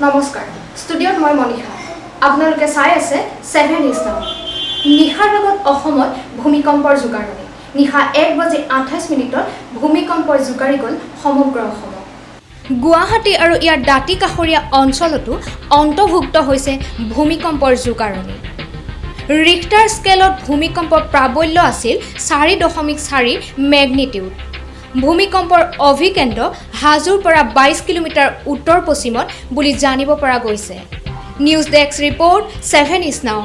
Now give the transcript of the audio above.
নমস্কাৰ ষ্টুডিঅ'ত মই মনিষা আপোনালোকে চাই আছে 7 নিউজ নাও নিশাৰ ভাগত অসমত ভূমিকম্পৰ জোকাৰণি নিশা 1:28 ভূমিকম্পৰ জোকাৰি গ'ল সমগ্ৰ অসমত গুৱাহাটী আৰু ইয়াৰ দাঁতি কাষৰীয়া অঞ্চলতো অন্তৰ্ভুক্ত হৈছে ভূমিকম্পৰ জোকাৰণি ৰিক্টাৰ স্কেলত ভূমিকম্পৰ প্ৰাবল্য আছিল 4.4 মেগনিটিউড ভূমিকম্পৰ অভিকেন্দ্ৰ হাজোৰ পৰা 22 কিলোমিটাৰ উত্তৰ পশ্চিমত বুলি জানিব পৰা গৈছে news desk report 7 news now